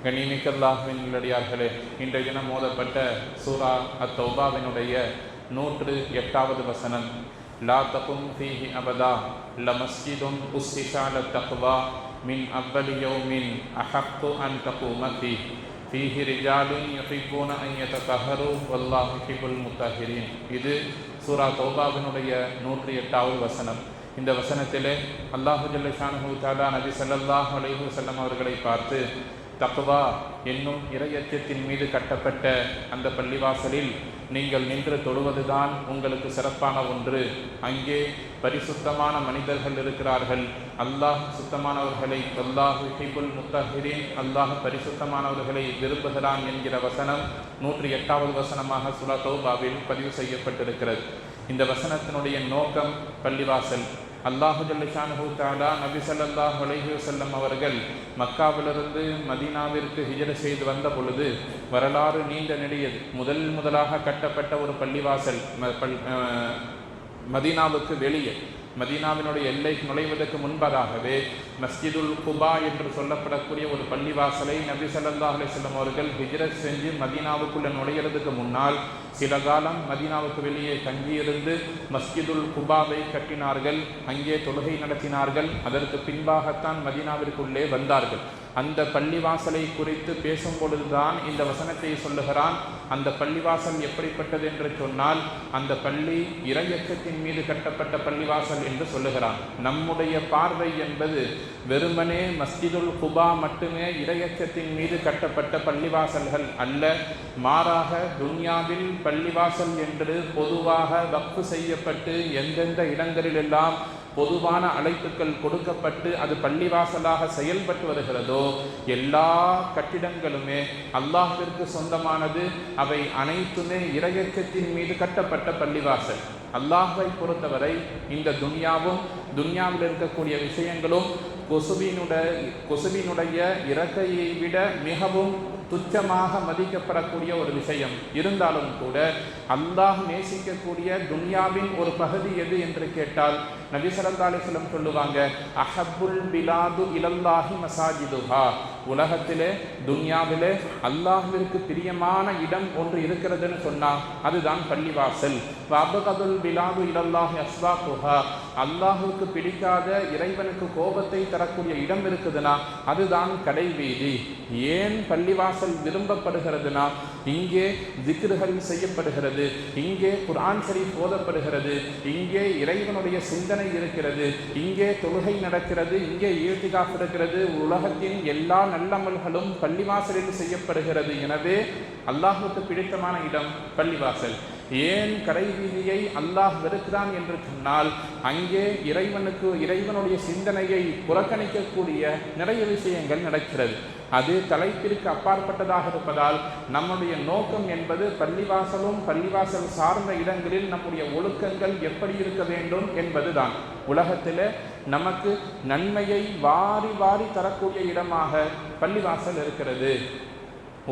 கண்ணியமிக்கல்லாஹ்வின் நல்லடியார்களே, இன்றைய தினம் மோதப்பட்ட சூரா அத்தௌபாவினுடைய 108வது வசனம், லா தகும் ஃபீஹி அபதா லமஸ்ஜிதுன் உஸ்ஸிஸா அலத் தக்வா மின் அவ்வலி யௌமின் அஹக்கு அன் தகூம ஃபீஹி ரிஜாலுன் யுஹிப்பூன அன் யததஹரு வல்லாஹு யுஹிப்புல் முத்தஹிரீன். இது சூரா தௌபாவினுடைய 108வது வசனம். இந்த வசனத்திலே அல்லாஹு ஜல்ல ஷானுஹு தஆலா நபி ஸல்லல்லாஹு அலைஹி வஸல்லம் அவர்களை பார்த்து, தக்வா என்னும் இறையச்சத்தின் மீது கட்டப்பட்ட அந்த பள்ளிவாசலில் நீங்கள் நின்று தொழுவதுதான் உங்களுக்கு சிறப்பான ஒன்று. அங்கே பரிசுத்தமான மனிதர்கள் இருக்கிறார்கள். அல்லாஹ் சுத்தமானவர்களை அல்லாஹ் யுஹிப்புல் முத்தஹிரீன், அல்லாஹ் பரிசுத்தமானவர்களை விரும்புகிறான் என்கிற வசனம் 108வது வசனமாக சூரா தௌபாவில் பதிவு செய்யப்பட்டிருக்கிறது. இந்த வசனத்தினுடைய நோக்கம் பள்ளிவாசல். அல்லாஹு ஜல்ல ஷானுஹு தஆலா நபி ஸல்லல்லாஹு அலைஹி வஸல்லம் அவர்கள் மக்காவிலிருந்து மதீனாவிற்கு ஹிஜ்ரத் செய்து வந்த பொழுது வரலாறு நீண்ட நெடியது. முதலாக கட்டப்பட்ட ஒரு பள்ளிவாசல் மதீனாவுக்கு வெளியே, மதீனாவினுடைய எல்லைக்கு நுழைவதற்கு முன்பதாகவே மஸ்ஜிதுல் குபா என்று சொல்லப்படக்கூடிய ஒரு பள்ளிவாசலை நபி ஸல்லல்லாஹு அலைஹி வஸல்லம் அவர்கள் ஹிஜ்ரத் செஞ்சு மதீனாவுக்குள்ள நுழையிறதுக்கு முன்னால் சில காலம் மதீனாவுக்கு வெளியே தங்கியிருந்து மஸ்ஜிதுல் குபாவை கட்டினார்கள். அங்கே தொழுகை நடத்தினார்கள். அதற்கு பின்பாகத்தான் மதீனாவிற்குள்ளே வந்தார்கள். அந்த பள்ளிவாசலை குறித்து பேசும் பொழுதுதான் இந்த வசனத்தை சொல்லுகிறான். அந்த பள்ளிவாசல் எப்படிப்பட்டது என்று சொன்னால், அந்த பள்ளி இறையச்சத்தின் மீது கட்டப்பட்ட பள்ளிவாசல் என்று சொல்லுகிறான். நம்முடைய பார்வை என்பது வெறுமனே மஸ்ஜிதுல் குபா மட்டுமே இறையச்சத்தின் மீது கட்டப்பட்ட பள்ளிவாசல்கள் அல்ல. மாறாக துன்யாவில் பள்ளிவாசல் என்று பொதுவாக வக்ஃப் செய்யப்பட்டு எந்தெந்த இடங்களிலெல்லாம் பொதுவான அழைப்புகள் கொடுக்கப்பட்டு அது பள்ளிவாசலாக செயல்பட்டு வருகிறதோ எல்லா கட்டிடங்களுமே அல்லாஹ்விற்கு சொந்தமானது. அவை அனைத்துமே இறையச்சத்தின் மீது கட்டப்பட்ட பள்ளிவாசல். அல்லாஹ்வை பொறுத்தவரை இந்த துன்யாவில் இருக்கக்கூடிய விஷயங்களும் கொசுவினுடைய இறக்கையை விட மிகவும் துச்சமாக மதிக்கப்படக்கூடிய ஒரு விஷயம் இருந்தாலும் கூட அல்லாஹ் நேசிக்கக்கூடிய துன்யாவின் ஒரு பகுதி எது என்று கேட்டால் நபி ஸல்லல்லாஹு அலைஹி வஸல்லம் சொல்லுவாங்க, அஹப்புல் பிலாது இலல்லாஹி மசாஜிதுஹா. உலகத்திலே துன்யாவிலே அல்லாஹ்விற்கு பிரியமான இடம் ஒன்று இருக்கிறதுன்னு சொன்னா அதுதான் பள்ளிவாசல். வஅபகதுல் பிலாது இலல்லாஹி அஸ்வாகுஹா. அல்லாஹுக்கு பிடிக்காத, இறைவனுக்கு கோபத்தை தரக்கூடிய இடம் இருக்குதுன்னா அதுதான் கடை வீதி. ஏன் பள்ளிவாசல் விரும்பப்படுகிறதுனா இங்கே திக்ருகள் செய்யப்படுகிறது, இங்கே குர்ஆன் ஷரீஃப் ஓதப்படுகிறது, இங்கே இறைவனுடைய சிந்தனை இருக்கிறது, இங்கே தொழுகை நடக்கிறது, இங்கே இஅ்திகாஃப் இருக்கிறது. உலகத்தின் எல்லா நல்லமல்களும் பள்ளிவாசலில் செய்யப்படுகிறது. எனவே அல்லாஹ்வுக்கு பிடித்தமான இடம் பள்ளிவாசல். ஏன் கடை வீதியை அல்லாஹ் வெறுக்கிறான் என்று சொன்னால் அங்கே இறைவனுடைய சிந்தனையை புறக்கணிக்கக்கூடிய நிறைய விஷயங்கள் நடக்கிறது. அது தலைப்பிற்கு அப்பாற்பட்டதாக இருப்பதால் நம்முடைய நோக்கம் என்பது பள்ளிவாசல் சார்ந்த இடங்களில் நம்முடைய ஒழுக்கங்கள் எப்படி இருக்க வேண்டும் என்பதுதான். உலகத்தில் நமக்கு நன்மையை வாரி வாரி தரக்கூடிய இடமாக பள்ளிவாசல் இருக்கிறது.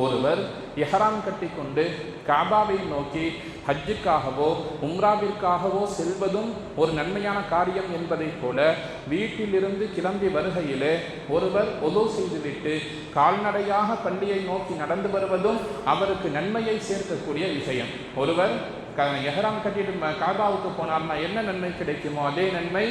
ஒருவர் இஹ்ராம் கட்டிக்கொண்டு காபாவை நோக்கி ஹஜ்ஜுக்காகவோ உம்ராவிற்காகவோ செல்வதும் ஒரு நன்மையான காரியம் என்பதைப் போல வீட்டிலிருந்து கிளம்பி வருகையிலே ஒருவர் ஒது செய்துவிட்டு கால்நடையாக பள்ளியை நோக்கி நடந்து வருவதும் அவருக்கு நன்மையை சேர்க்கக்கூடிய விஷயம். ஒருவர் எஹ்ராம் கட்டிட்டு காபாவுக்கு போனார்னா என்ன நன்மை கிடைக்குமோ அதே நன்மை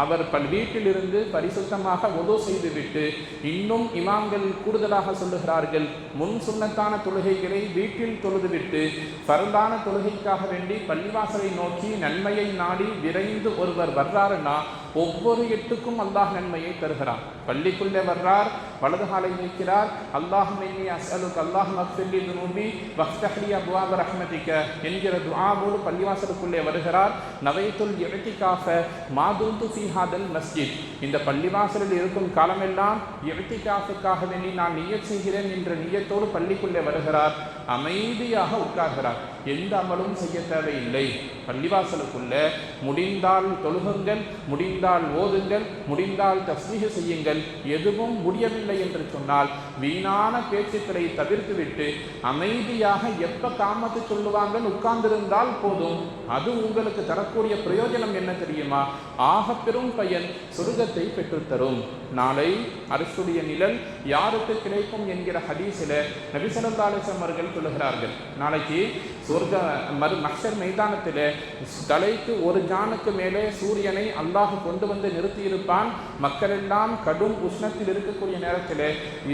அவர் வீட்டிலிருந்து பரிசுத்தமாக ஒது செய்துவிட்டு, இன்னும் இமாம்கள் கூடுதலாக சொல்லுகிறார்கள், முன் சுன்னத்தான தொழுகைகளை வீட்டில் தொழுதுவிட்டு ஃபர்தான தொழுகைக்காக வேண்டி பள்ளிவாசலை நோக்கி நன்மையை நாடி விரைந்து ஒருவர் வர்றாருன்னா ஒவ்வொரு எட்டுக்கும் அல்லாஹ் நன்மையை தருகிறான். பள்ளிக்குள்ளே வர்றார், வலது காலை வைக்கிறார், அல்லாஹும்ம இன்னி அஸ்அலுக அல்லாஹும்ம ஃபிர்லி துனூபி வஃப்தஹ் லி அப்வாப ரஹ்மதிக என்கிற துஆவோடு பள்ளிவாசலுக்குள்ளே வருகிறார். நவைத்துல் இஅ்திகாஃப மா துன்து ஃபீ ஹாதல் மஸ்ஜித். இந்த பள்ளிவாசலில் இருக்கும் காலமெல்லாம் இஅ்திகாஃபுக்காக வேண்டி நான் நியத் செய்கிறேன் என்ற நியத்தோடு பள்ளிக்குள்ளே வருகிறார். அமைதியாக உட்கார்கிறார். எந்த அமலும் செய்ய தேவையில்லை. பள்ளிவாசலுக்குள்ள முடிந்தால் தொழுகுங்கள், முடிந்தால் ஓதுங்கள், முடிந்தால் தஸ்பீஹ் செய்யுங்கள். எதுவும் முடியவில்லை என்று சொன்னால் வீணான பேச்சுக்களை தவிர்த்துவிட்டு அமைதியாக எப்ப காமத்து சொல்லுவாங்க உட்கார்ந்திருந்தால் போதும். அது உங்களுக்கு தரக்கூடிய பிரயோஜனம் என்ன தெரியுமா? ஆக பெரும் பயன், சொர்க்கத்தை பெற்றுத்தரும். நாளை அர்ஷுடைய நிழல் யாருக்கு கிடைக்கும் என்கிற ஹதீஸில் நபி ஸல்லல்லாஹு அலைஹி வஸல்லம் அவர்கள் சொல்லுகிறார்கள். நாளைக்கு சொர்க்க மஹ்ஷர் மைதானத்தில் தலைக்கு ஒரு ஜானுக்கு மேலே சூரியனை அல்லாஹ் கொண்டு வந்து நிறுத்தியிருப்பான். மக்கள் எல்லாம் கடும் உஷ்ணத்தில் இருக்கக்கூடிய நேரத்தில்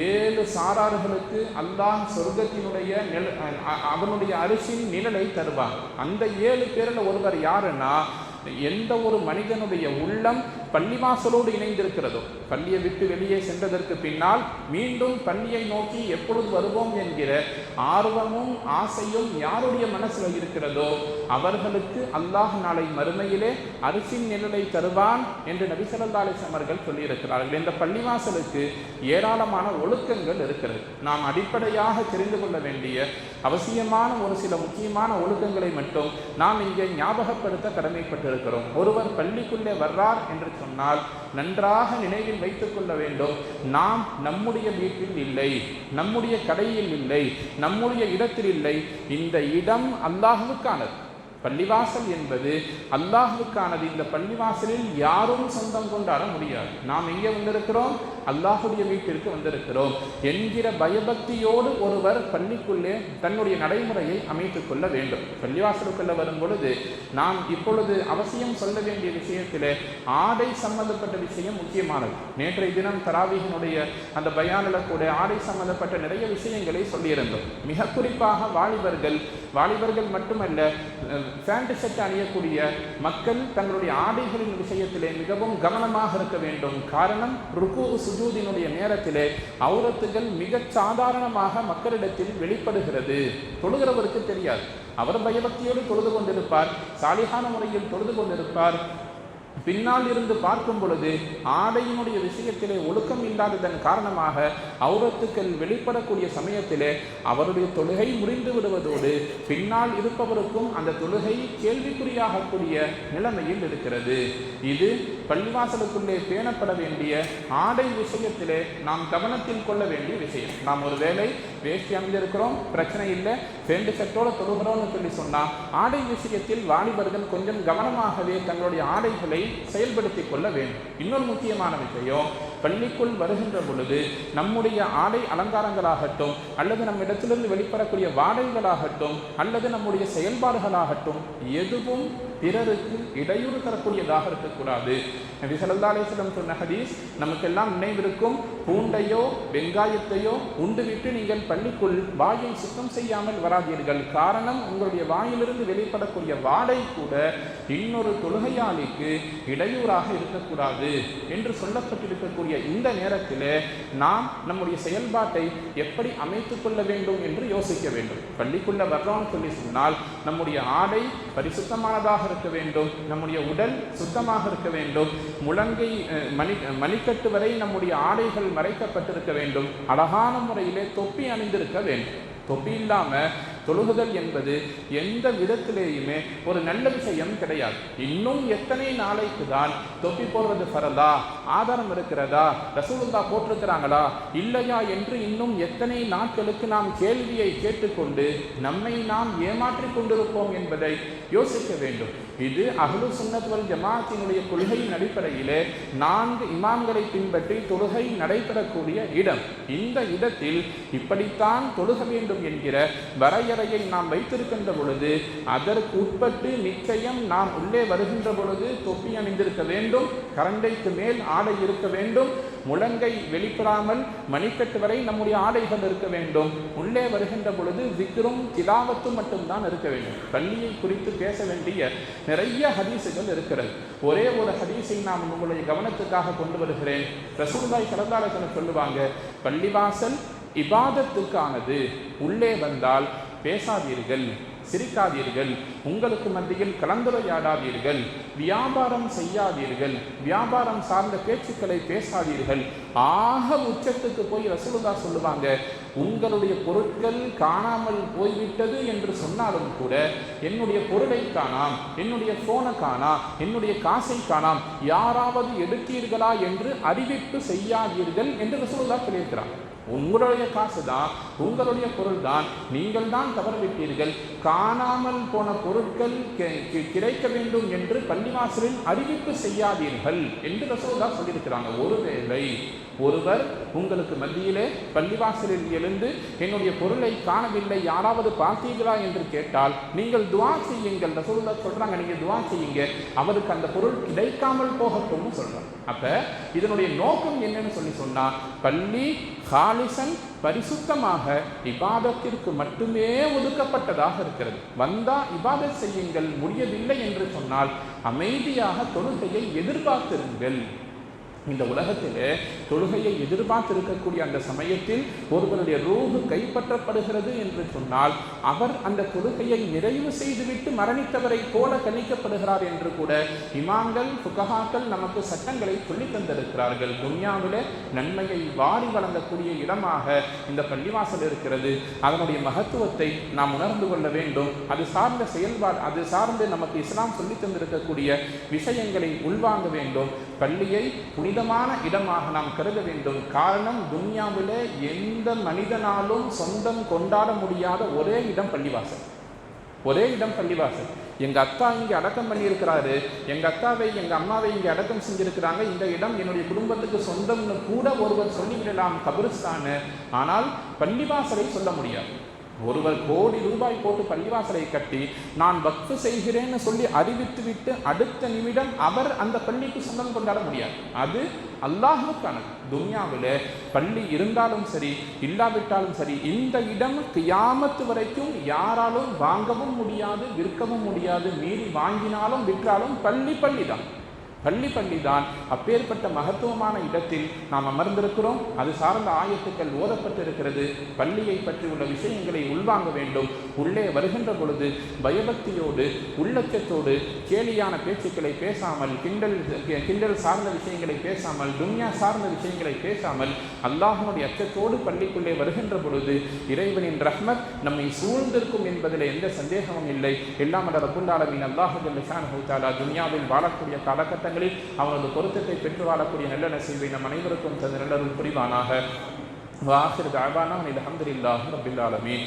7 சாரார்களுக்கு அல்லாஹ் சொர்க்கத்தினுடைய அவனுடைய அரிசியின் நிழலை தருவான். அந்த 7 பேரில் ஒருவர் யாருன்னா, எந்த ஒரு மனிதனுடைய உள்ளம் பள்ளிவாசலோடு இணைந்திருக்கிறதோ, பள்ளியை விட்டு வெளியே சென்றதற்கு பின்னால் மீண்டும் பள்ளியை நோக்கி எப்பொழுது வருவோம் என்கிற ஆர்வமும் ஆசையும் யாருடைய மனசில் இருக்கிறதோ அவர்களுக்கு அல்லாஹ் நாளை மறுமையிலே அரிசின் நிழலை தருவான் என்று நபி ஸல்லல்லாஹு அலைஹி வஸல்லம் அவர்கள் சொல்லியிருக்கிறார்கள். இந்த பள்ளிவாசலுக்கு ஏராளமான ஒழுக்கங்கள் இருக்கிறது. நாம் அடிப்படையாக தெரிந்து கொள்ள வேண்டிய அவசியமான ஒரு சில முக்கியமான ஒழுக்கங்களை மட்டும் நாம் இங்கே ஞாபகப்படுத்த கடமைப்பட்டிருக்கிறோம். ஒருவர் பள்ளிக்குள்ளே வர்றார் என்று சொன்னால் நன்றாக நினைவில் வைத்துக் கொள்ள வேண்டும், நாம் நம்முடைய வீட்டில் இல்லை, நம்முடைய கடையில் இல்லை, நம்முடைய இடத்தில் இல்லை. இந்த இடம் அல்லாஹ்வுக்கானது. பள்ளிவாசல் என்பது அல்லாஹ்வுக்கானது. இந்த பள்ளிவாசலில் யாரும் சொந்தம் கொண்டாட முடியாது. நாம் எங்கே வந்திருக்கிறோம்? அல்லாஹுடைய வீட்டிற்கு வந்திருக்கிறோம் என்கிற பயபக்தியோடு ஒருவர் பள்ளிக்குள்ளே தன்னுடைய நடைமுறையை அமைத்துக் கொள்ள வேண்டும். பள்ளிவாசலுக்குள்ள வரும் பொழுது நாம் இப்பொழுது அவசியம் சொல்ல வேண்டிய விஷயத்திலே ஆடை சம்பந்தப்பட்ட விஷயம் முக்கியமானது. நேற்றைய தினம் தராவீஹினுடைய அந்த பயானில் கூட ஆடை சம்பந்தப்பட்ட நிறைய விஷயங்களை சொல்லியிருந்தோம். மிக குறிப்பாக வாலிபர்கள் மட்டுமல்ல, பேண்ட் ஷர்ட் அணியக்கூடிய மக்கள் தங்களுடைய ஆடைகளின் விஷயத்திலே மிகவும் கவனமாக இருக்க வேண்டும். காரணம், ருக்கு சுஜூதினுடைய நேரத்திலே அவுரத்துகள் மிக சாதாரணமாக மக்களிடத்தில் வெளிப்படுகிறது. தொழுகிறவருக்கு தெரியாது. அவர் பயபக்தியோடு தொழுது கொண்டிருப்பார், சாலிகான முறையில் தொழுது கொண்டிருப்பார். பின்னால் இருந்து பார்க்கும் பொழுது ஆடையினுடைய விஷயத்திலே ஒழுக்கம் இல்லாததன் காரணமாக அவுரத்துக்கள் வெளிப்படக்கூடிய சமயத்திலே அவருடைய தொழுகை முறிந்து விடுவதோடு பின்னால் இருப்பவருக்கும் அந்த தொழுகை கேள்விக்குறியாகக்கூடிய நிலைமையில் இருக்கிறது. இது பள்ளிவாசலுக்குள்ளே பேணப்பட வேண்டிய ஆடை விஷயத்திலே நாம் கவனத்தில் கொள்ள வேண்டிய விஷயம். நாம் ஒரு வேளை வேஷ்டி அமைந்திருக்கிறோம், பிரச்சனை இல்லை, பேண்ட் ஷர்ட்டோட தொழுகிறோம்னு சொல்லி சொன்னால் ஆடை விஷயத்தில் வாலிபர்கள் கொஞ்சம் கவனமாகவே தங்களுடைய ஆடைகளை செயல்படுத்திக் கொள்ள வேண்டும். இன்னொரு முக்கியமான விஷயம், பள்ளிக்குள் வருகின்ற பொழுது நம்முடைய ஆடை அலங்காரங்களாகட்டும் அல்லது நம் இடத்திலிருந்து வெளிப்படக்கூடிய வாடைகளாகட்டும் அல்லது நம்முடைய செயல்பாடுகளாகட்டும் எதுவும் பிறருக்கு இடையூறு தரக்கூடியதாக இருக்கக்கூடாது. நபி ஸல்லல்லாஹு அலைஹி வஸல்லம் சொன்ன ஹதீஸ் நமக்கெல்லாம் நினைவிருக்கும். பூண்டையோ வெங்காயத்தையோ உண்டுவிட்டு நீங்கள் பள்ளிக்குள் வாயை சுத்தம் செய்யாமல் வராதீர்கள். காரணம், உங்களுடைய வாயிலிருந்து வெளிப்படக்கூடிய வாடை கூட இன்னொரு தொழுகையாளிக்கு இடையூறாக இருக்கக்கூடாது என்று சொல்லப்பட்டிருக்கக்கூடிய இந்த நேரத்தில் நாம் நம்முடைய செயல்பாட்டை எப்படி அமைத்துக் கொள்ள வேண்டும் என்று யோசிக்க வேண்டும். பள்ளிக்குள்ள வர்றோம்னு சொல்லி சொன்னால் நம்முடைய ஆடை பரிசுத்தமானதாக இருக்க வேண்டும், நம்முடைய உடல் சுத்தமாக இருக்க வேண்டும், முழங்கை மணிக்கட்டு வரை நம்முடைய ஆடைகள் மறைக்கப்பட்டிருக்க வேண்டும், அழகான முறையிலே தொப்பி அணிந்திருக்க வேண்டும். தொப்பி இல்லாமல் தொழுகுதல் என்பது எந்த விதத்திலேயுமே ஒரு நல்ல விஷயம் கிடையாது. இன்னும் எத்தனை நாளைக்கு தான் தொப்பி போடுறது ஃபரதா, ஆதாரம் இருக்கிறதா, ரசூலுல்லாஹ் போட்டிருக்கிறாங்களா இல்லையா என்று இன்னும் எத்தனை நாட்களுக்கு நாம் கேள்வியை கேட்டுக்கொண்டு நம்மை நாம் ஏமாற்றிக் கொண்டிருப்போம் என்பதை யோசிக்க வேண்டும். இது அஹ்லு சுன்னத் வல் ஜமாஅத்தினுடைய கொள்கையின் அடிப்படையிலே 4 இமாம்களை பின்பற்றி தொழுகை நடைபெறக்கூடிய இடம். இந்த இடத்தில் இப்படித்தான் தொழுக வேண்டும் என்கிற வரையறையை நாம் வைத்திருக்கின்ற பொழுது அதற்கு உட்பட்டு நிச்சயம் நாம் உள்ளே வருகின்ற பொழுது தொப்பி அணிந்திருக்க வேண்டும், கரண்டைக்கு மேல் ஆடை இருக்க வேண்டும், முழங்கை வெளிப்படாமல் மணிக்கட்டு வரை நம்முடைய ஆடைகள் இருக்க வேண்டும். உள்ளே வருகின்ற பொழுது விக்ரும் திலாவத்தும் மட்டும்தான் இருக்க வேண்டும். பள்ளியை குறித்து பேச வேண்டிய நிறைய ஹதீஸுகள் இருக்கிறது. ஒரே ஒரு ஹதீஸை நான் உங்களுடைய கவனத்துக்காக கொண்டு வருகிறேன். ரசூலுல்லாஹி ஸல்லல்லாஹு அலைஹி வஸல்லம் சொல்லுவாங்க, பள்ளிவாசல் இபாதத்துக்கானது. உள்ளே வந்தால் பேசாதீர்கள், சிரிக்காதீர்கள், உங்களுக்கு மத்தியில் கலந்துரையாடாதீர்கள், வியாபாரம் செய்யாதீர்கள், வியாபாரம் சார்ந்த பேச்சுக்களை பேசாதீர்கள். ஆக உச்சத்துக்கு போய் ரசூலுல்லாஹ் சொல்லுவாங்க, உங்களுடைய பொருட்கள் காணாமல் போய்விட்டது என்று சொன்னாலும் கூட என்னுடைய பொருளை காணாம், என்னுடைய போனை காணாம், என்னுடைய காசை காணாம், யாராவது எடுத்தீர்களா என்று அறிவிப்பு செய்யாதீர்கள் என்று ரசூலுல்லாஹ் சொல்லியிருக்கிறார். உங்களுடைய காசு தான், உங்களுடைய பொருள் தான், நீங்கள் தான் தவறவிட்டீர்கள். காணாமல் போன பொருட்கள் கிடைக்க வேண்டும் என்று பள்ளிவாசலில் அறிவிப்பு செய்யாதீர்கள் என்று ரசூலுல்லாஹ் சொல்லியிருக்கிறாங்க. ஒருவேளை ஒருவர் உங்களுக்கு மத்தியிலே பள்ளிவாசலில் எழுந்து என்னுடைய பொருளை காணவில்லை, யாராவது பார்த்தீர்களா என்று கேட்டால் நீங்கள் துஆ செய்யுங்கள். ரசூலுல்லாஹ் சொல்றாங்க, நீங்க துஆ செய்யுங்க, அவருக்கு அந்த பொருள் கிடைக்காமல் போகட்டும்னு சொல்றாங்க. அப்ப இதனுடைய நோக்கம் என்னன்னு சொன்னா, பள்ளி ஹாலிசன் பரிசுத்தமாக இபாதத்திற்கு மட்டுமே ஒதுக்கப்பட்டதாக இருக்கிறது. வந்தா இபாதத் செய்யுங்கள், முடியவில்லை என்று சொன்னால் அமைதியாக தொழுகையை எதிர்பார்த்திருங்கள். இந்த உலகத்திலே தொழுகையை எதிர்பார்த்திருக்கக்கூடிய அந்த சமயத்தில் ஒருவருடைய ரூஹு கைப்பற்றப்படுகிறது என்று சொன்னால் அவர் அந்த தொழுகையை நிறைவு செய்துவிட்டு மரணித்தவரை போல கணிக்கப்படுகிறார் என்று கூட இமாம்கள் ஃபுகஹாக்கள் நமக்கு சட்டங்களை சொல்லி தந்திருக்கிறார்கள். துன்யாவிலே நன்மையை வாரி வழங்கக்கூடிய இடமாக இந்த பள்ளிவாசல் இருக்கிறது. அதனுடைய மகத்துவத்தை நாம் உணர்ந்து கொள்ள வேண்டும். அது சார்ந்த செயல்பாடு, அது சார்ந்து நமக்கு இஸ்லாம் சொல்லி தந்திருக்கக்கூடிய விஷயங்களை உள்வாங்க வேண்டும். பள்ளியை புனிதமான இடமாக நாம் கருத வேண்டும். காரணம், துன்யாவிலே எந்த மனிதனாலும் சொந்தம் கொண்டாட முடியாத ஒரே இடம் பள்ளிவாசல். ஒரே இடம் பள்ளிவாசல். எங்க அத்தா இங்கே அடக்கம் பண்ணியிருக்கிறாரு, எங்க அத்தாவை எங்க அம்மாவை இங்கே அடக்கம் செஞ்சிருக்கிறாங்க, இந்த இடம் என்னுடைய குடும்பத்துக்கு சொந்தம்னு கூட ஒருவர் சொல்லிவிடலாம் கபிரிஸ்தானு. ஆனால் பள்ளிவாசலை சொல்ல முடியாது. ஒருவர் கோடி ரூபாய் போட்டு பள்ளிவாசலை கட்டி நான் வக்ஃப் செய்கிறேன்னு சொல்லி அறிவித்து விட்டு அடுத்த நிமிடம் அவர் அந்த பள்ளிக்கு சொந்தம் கொண்டாட முடியாது. அது அல்லாஹ்வுக்கானது. துன்யாவிலே பள்ளி இருந்தாலும் சரி இல்லாவிட்டாலும் சரி, இந்த இடம் கியாமத்து வரைக்கும் யாராலும் வாங்கவும் முடியாது, விற்கவும் முடியாது. மீறி வாங்கினாலும் விற்றாலும் பள்ளி தான், பள்ளி தான். அப்பேற்பட்ட மகத்துவமான இடத்தில் நாம் அமர்ந்திருக்கிறோம். அது சார்ந்த ஆயத்துக்கள் ஓதப்பட்டிருக்கிறது. பள்ளியை பற்றி உள்ள விஷயங்களை உள்வாங்க வேண்டும். உள்ளே வருகின்ற பொழுது பயபக்தியோடு உள்ளச்சத்தோடு கேலியான பேச்சுக்களை பேசாமல், கிண்டல் சார்ந்த விஷயங்களை பேசாமல், துன்யா சார்ந்த விஷயங்களை பேசாமல், அல்லாஹ்வுடைய அச்சத்தோடு பள்ளிக்குள்ளே வருகின்ற பொழுது இறைவனின் ரஹ்மத் நம்மை சூழ்ந்திருக்கும் என்பதில் எந்த சந்தேகமும் இல்லை. எல்லாம் வல்ல ரப்புல் ஆலமீன் அல்லாஹ் ஜல்ல ஷானஹு தஆலா துன்யாவில் வாழக்கூடிய காலகட்டங்கள் அவனது பொருத்தத்தை பெற்று வாழக்கூடிய நல்ல நசீபை நம் அனைவருக்கும் தந்த நல்லருள் புரிவானாக. வாஹிர் தஅவானா அல்ஹம்துலில்லாஹி ரப்பில் ஆலமீன்.